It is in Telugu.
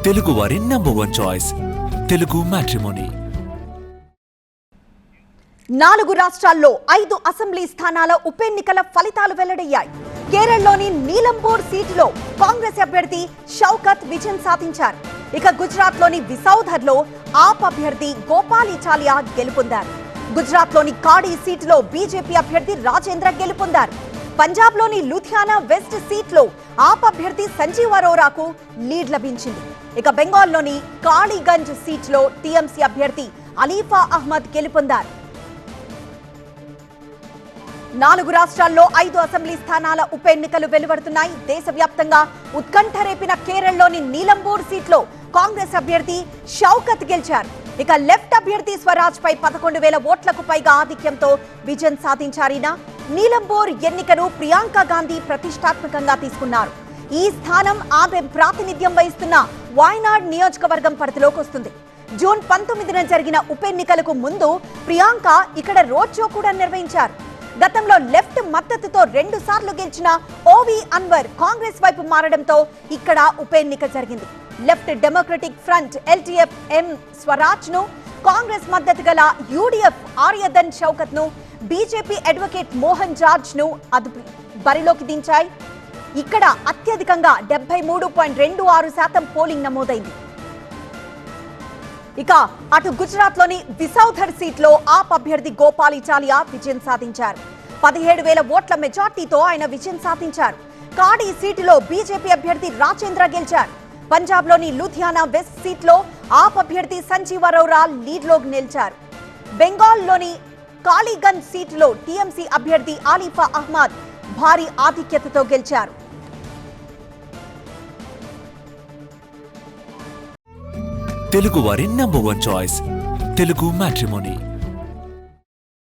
తెలుగు వారి #1 చాయిస్ తెలుగు మ్యాట్రిమోనీ. 4 రాష్ట్రాల్లో 5 అసెంబ్లీ స్థానాల ఉప ఎన్నికల ఫలితాలు వెల్లడయ్యాయి. కేరళలోని నీలంబూర్ సీటులో కాంగ్రెస్ అభ్యర్థి షౌకత్ విజయం సాధించారు. ఇక గుజరాత్లోని విసౌధర్లో ఆప్ అభ్యర్థి గోపాల్ ఇటాలియా గెలుపొందారు. గుజరాత్లోని కాడి సీటులో బీజేపీ అభ్యర్థి రాజేంద్ర గెలుపొందారు. పంజాబ్లోని లూధియానా వెస్ట్ సీట్లో ఆప్ అభ్యర్థి సంజీవ్ అరోరాకు లీడ్ లభించింది. ఇక బెంగాల్లోని కాళీగంజ్ సీట్లో టీఎంసీ అభ్యర్థి అలీఫా అహ్మద్ గెలుపొందారు. 4 రాష్ట్రాల్లో 5 అసెంబ్లీ స్థానాల ఉప ఎన్నికలు వెలువడుతున్నాయి. దేశవ్యాప్తంగా ఉత్కంఠ రేపిన కేరళలోని నీలంబూర్ సీట్లో కాంగ్రెస్ అభ్యర్థి షౌకత్ గెలిచారు. ఇక లెఫ్ట్ అభ్యర్థి స్వరాజ్ పై 11,000 ఓట్లకు పైగా ఆధిక్యంతో విజయం సాధించారిన నీలంబూర్ ఎన్నికను ప్రియాంక గాంధీ ప్రతిష్టాత్మకంగా తీసుకున్నారు. ఈ స్థానం ఆమె ప్రాతినిధ్యం వహిస్తున్న వాయనాడ్ నియోజకవర్గం పరిధిలోకి వస్తుంది. జూన్ 19న జరిగిన ఉప ఎన్నికలకు ముందు ప్రియాంక ఇక్కడ రోడ్ షో కూడా నిర్వహించారు. గతంలో లెఫ్ట్ మద్దతుతో 2 సార్లు గెలిచిన ఓవి అన్వర్ కాంగ్రెస్ వైపు మారడంతో ఇక్కడ ఉప ఎన్నిక జరిగింది. లెఫ్ట్ డెమోక్రటిక్ ఫ్రంట్ ఎల్టీఎఫ్ ఎం స్వరాజ్ ను, కాంగ్రెస్ మద్దతు గల యూడీఎఫ్ ఆర్యధన్ షౌకత్ ను, బీజేపీ అడ్వకేట్ మోహన్ జార్జ్ ను బరిలోకి దించాయి. ఇక్కడ అత్యధికంగా 73.26% పోలింగ్ నమోదైంది. ఇక అటు గుజరాత్ లోని విసౌధర్ సీట్లో ఆప్ అభ్యర్థి గోపాల్ ఇటాలియా విజయం సాధించారు. 17,000 ఓట్ల మెజార్టీతో ఆయన విజయం సాధించారు. కాడి సీటులో బీజేపీ అభ్యర్థి రాజేంద్ర గెలిచారు. పంజాబ్లోని లూధియానా వెస్ట్ సీట్లో ఆప్ అభ్యర్థి సంజీవ్ అరోరా లీడ్లో నిలిచారు. బెంగాల్లోని కాళీగంజ్ సీటులో టీఎంసీ అభ్యర్థి అలీఫా అహ్మద్ భారీ ఆధిక్యతతో గెలిచారు. తెలుగు వారి #1 చాయిస్ తెలుగు మ్యాట్రిమోనీ.